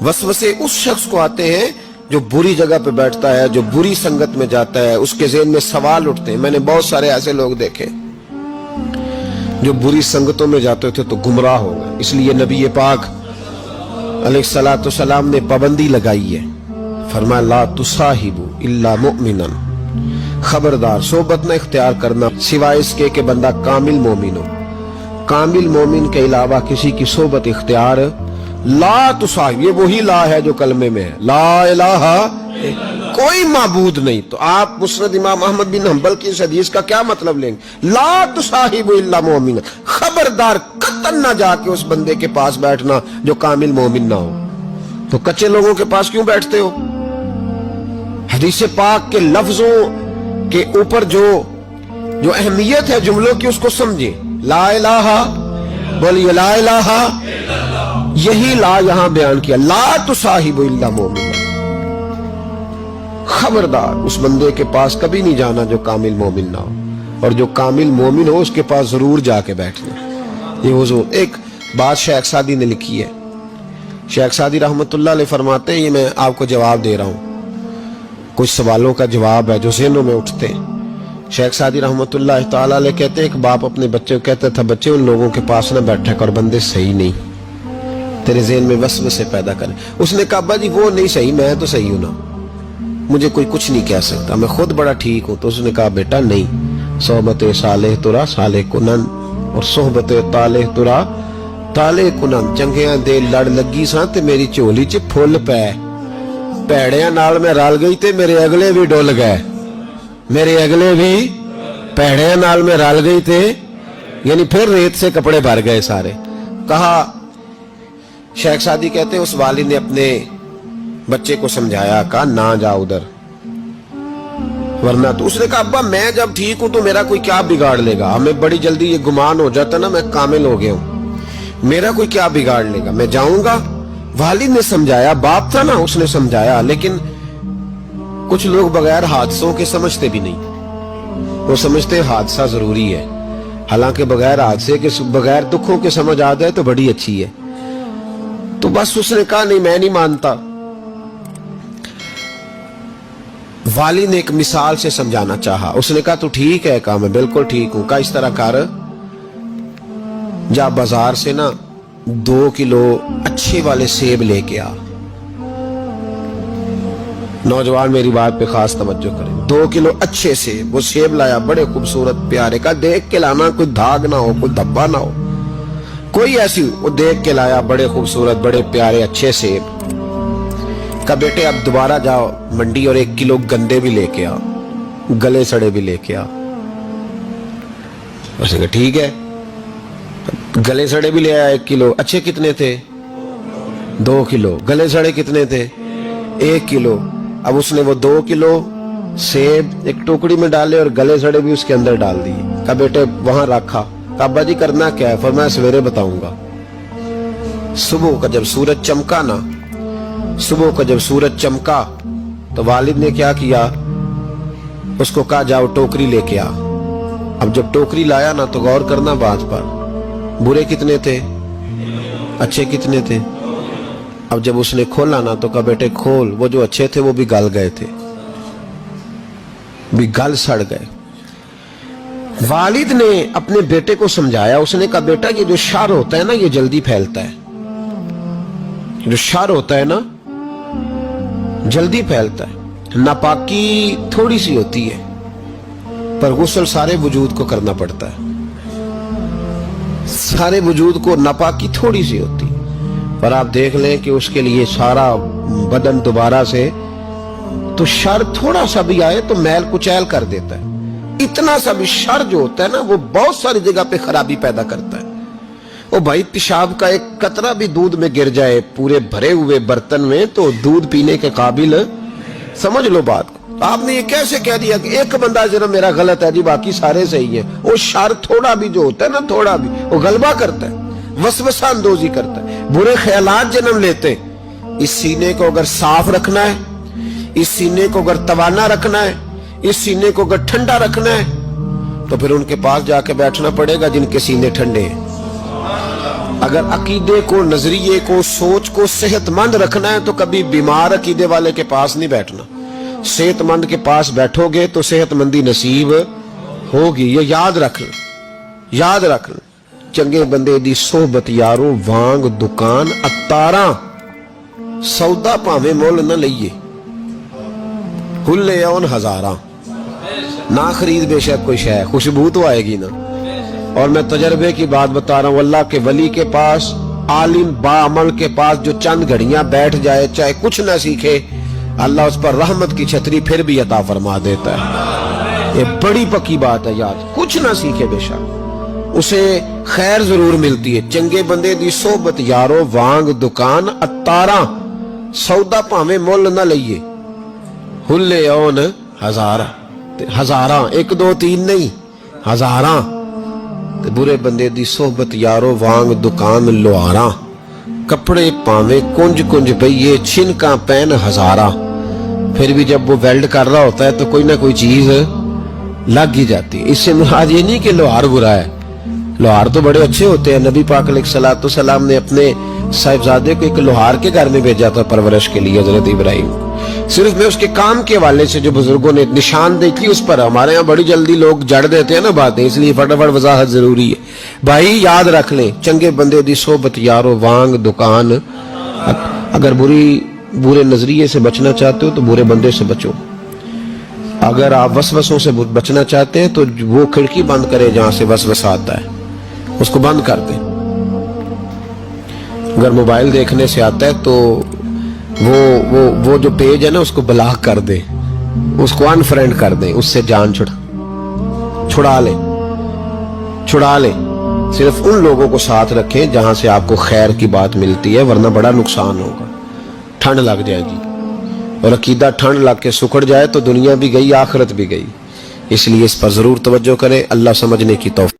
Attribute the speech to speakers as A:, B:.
A: वसवसे उस शख्स को आते हैं जो बुरी जगह पे बैठता है, जो बुरी संगत में जाता है, उसके ज़हन में सवाल उठते हैं। मैंने बहुत सारे ऐसे लोग देखे जो बुरी संगतों में जाते थे तो गुमराह हो गए। इसलिए नबी पाक अलैहिस्सलातु वस्सलाम ने पाबंदी लगाई है, फरमाया ला तुसाहिबु इल्ला मुमिनन, खबरदार सोबत न इख्तियार करना सिवाय इसके कि बंदा कामिल मोमिन हो। कामिल मोमिन के अलावा किसी की सोबत इख्तियार ला तुसाहिब, ये वही ला है जो कलमे में है, ला इलाहा कोई माबूद नहीं। तो आप मुस्नद इमाम अहमद बिन हंबल की इस हदीस का क्या मतलब लेंगे? ला तुसाहिबु इल्ला मोमिन, खबरदार कतन ना जाके उस बंदे के पास बैठना जो कामिल मोमिन ना हो। तो कच्चे लोगों के पास क्यों बैठते हो? हदीस पाक के लफ्जों के ऊपर जो अहमियत है जुमलों की उसको समझे। ला इलाहा, बोलिए ला इलाहा, यही ला यहां बयान किया, ला तुसाहिबु इल्ला मोमिन, खबरदार उस बंदे के पास कभी नहीं जाना जो कामिल मोमिन ना हो, और जो कामिल मोमिन हो उसके पास जरूर जाके बैठना। ये हुजूर एक बात शेख सादी ने लिखी है। शेख सादी रहमतुल्लाह अलैह फरमाते हैं, ये मैं आपको जवाब दे रहा हूं, कुछ सवालों का जवाब है जो ज़हनों में उठते हैं। शेख सादी रहमतुल्लाह तआला अलैह कहते हैं, एक बाप अपने बच्चे को कहता था, बच्चे उन लोगों के पास ना बैठा कर, बंदे सही नहीं, तेरे ज़हन में वसवसे पैदा करें। उसने कहा अब्बा जी वो नहीं सही, मैं तो सही हूं ना, मुझे कोई कुछ नहीं कह सकता, मैं खुद बड़ा ठीक हूं। तो उसने कहा बेटा नहीं, सोहबत सालेह तुरा सालेह कुनन और सोहबत तालेह तुरा तालेह कुनन, चंगियां दे लड़ लगी सां ते मेरी झोली च फुल पै, भैड़ियां नाल मैं रल गई ते मेरे अगले भी डुल गए, मेरे अगले भी भैड़ियां नाल मैं रल गई थे, यानी फिर रेत से कपड़े भर गए सारे। कहा शेख सादी कहते उस वालिद ने अपने बच्चे को समझाया, कहा ना जा उधर वरना तो। उसने कहा अब्बा मैं जब ठीक हूं तो मेरा कोई क्या बिगाड़ लेगा, हमें बड़ी जल्दी ये गुमान हो जाता ना मैं कामिल हो गया हूं, मेरा कोई क्या बिगाड़ लेगा, मैं जाऊंगा। वालिद ने समझाया, बाप था ना उसने समझाया, लेकिन कुछ लोग बगैर हादसों के समझते भी नहीं, वो समझते हादसा जरूरी है, हालांकि बगैर हादसे के बगैर दुखों के समझ आ जाए तो बड़ी अच्छी है। तो बस उसने कहा नहीं मैं नहीं मानता। वाली ने एक मिसाल से समझाना चाहा, उसने कहा तू ठीक है, कहा मैं बिल्कुल ठीक हूं। कहा इस तरह कर, जा बाजार से ना 2 किलो अच्छे वाले सेब लेके आ। नौजवान मेरी बात पे खास तवज्जो करें, 2 किलो अच्छे सेब। वो सेब लाया बड़े खूबसूरत प्यारे, का देख के लाना, कोई दाग ना हो, कोई धब्बा ना हो, कोई ऐसी, वो देख के लाया बड़े खूबसूरत बड़े प्यारे अच्छे सेब। का बेटे अब दोबारा जाओ मंडी और 1 किलो गंदे भी लेके आ, गले सड़े भी लेके आ। उसने कहा ठीक है, गले सड़े भी ले आया 1 किलो। अच्छे कितने थे? 2 किलो। गले सड़े कितने थे? 1 किलो। अब उसने वो 2 किलो सेब एक टोकरी में डाले और गले सड़े भी उसके अंदर डाल दिए। का बेटे वहां रखा। अब्बा जी करना क्या है? फरमाया सवेरे बताऊंगा। सुबह का जब सूरज चमका ना, सुबह का जब सूरज चमका तो वालिद ने क्या किया, उसको कहा जाओ टोकरी लेके आ। अब जब टोकरी लाया ना तो गौर करना बात पर, बुरे कितने थे, अच्छे कितने थे। अब जब उसने खोला ना तो कहा बेटे खोल, वो जो अच्छे थे वो भी गल गए थे, भी गल सड़ गए। वालिद ने अपने बेटे को समझाया, उसने कहा बेटा ये जो शर होता है ना ये जल्दी फैलता है, जो शर होता है ना जल्दी फैलता है। नापाकी थोड़ी सी होती है पर गुस्ल सारे वजूद को करना पड़ता है, सारे वजूद को नापाकी थोड़ी सी होती है, पर आप देख लें कि उसके लिए सारा बदन दोबारा से, तो शर थोड़ा सा भी आए तो मैल कुचैल कर देता है। इतना सा भी शर जो होता है ना वो बहुत सारी जगह पे खराबी पैदा करता है। ओ भाई पेशाब का एक कतरा भी दूध में गिर जाए पूरे भरे हुए बर्तन में तो दूध पीने के काबिल, समझ लो बात को। आपने ये कैसे कह दिया कि एक बंदा जरा मेरा गलत है जी बाकी सारे सही है? वो शर थोड़ा भी जो होता है ना, थोड़ा भी वो गलबा करता है, वसवसा अंदोजी करता है, बुरे ख्यालात जन्म लेते। इस सीने को अगर साफ रखना है, इस सीने को अगर तवाना रखना है, इस सीने को अगर ठंडा रखना है तो फिर उनके पास जाके बैठना पड़ेगा जिनके सीने ठंडे हैं। اگر عقیدے کو, نظریے کو, سوچ کو صحت مند رکھنا ہے تو کبھی بیمار عقیدے والے کے پاس نہیں بیٹھنا. صحت مند کے پاس بیٹھو گے تو صحت مندی نصیب ہوگی. یہ یاد رکھنا, یاد رکھنا. چنگے بندے دی صحبت یارو وانگ دکان اتاراں, سودا پاویں مول نہ لئیے, ہلے اون ہزاراں. نہ خرید بے شک کوئی شے, خوشبو تو آئے گی نا. اور میں تجربے کی بات بتا رہا ہوں, اللہ کے ولی کے پاس, عالم باعمل کے پاس جو چند گھڑیاں بیٹھ جائے چاہے کچھ نہ سیکھے, اللہ اس پر رحمت کی چھتری پھر بھی عطا فرما دیتا ہے. یہ بڑی پکی بات ہے یاد. کچھ نہ سیکھے بے شک اسے خیر ضرور ملتی ہے. چنگے بندے دی صحبت یارو وانگ دکان اتاراں, سودا پاویں مول نہ لئیے, ہلے اون ہزاراں. ہزاراں, 1 2 3 نہیں, ہزاراں. برے بندے دی صحبت یارو وانگ دکان لوہاراں, کپڑے پاویں کنج کنج پئیے, چھنکاں پین ہزاراں. پھر بھی جب وہ ویلڈ کر رہا ہوتا ہے تو کوئی نہ کوئی چیز لگ ہی جاتی ہے. اس سے مراد یہ نہیں کہ لوہار برا ہے, لوہار تو بڑے اچھے ہوتے ہیں. نبی پاک علیہ الصلوۃ والسلام نے اپنے صاحبزادے کو ایک لوہار کے گھر میں بھیجا تھا پرورش کے لیے, حضرت ابراہیم. صرف میں اس کے کام کے حوالے سے جو بزرگوں نے نشاندہی کی اس پر, ہمارے ہاں بڑی جلدی لوگ جڑ دیتے ہیں نا باتیں, اس لیے فٹافٹ وضاحت ضروری ہے. بھائی یاد رکھ لیں, چنگے بندے دی صحبت یارو وانگ دکان. اگر برے نظریے سے بچنا چاہتے ہو تو برے بندے سے بچو. اگر آپ وسوسوں سے بچنا چاہتے ہیں تو وہ کھڑکی بند کرے جہاں سے وسوسہ آتا ہے, اس کو بند کر دیں. اگر موبائل دیکھنے سے آتا ہے تو وہ جو پیج ہے نا اس کو بلاک کر دیں, اس کو انفرینڈ کر دیں, اس سے جان چھڑا لیں. صرف ان لوگوں کو ساتھ رکھیں جہاں سے آپ کو خیر کی بات ملتی ہے, ورنہ بڑا نقصان ہوگا. ٹھنڈ لگ جائے گی, اور عقیدہ ٹھنڈ لگ کے سکڑ جائے تو دنیا بھی گئی, آخرت بھی گئی. اس لیے اس پر ضرور توجہ کریں. اللہ سمجھنے کی توفیق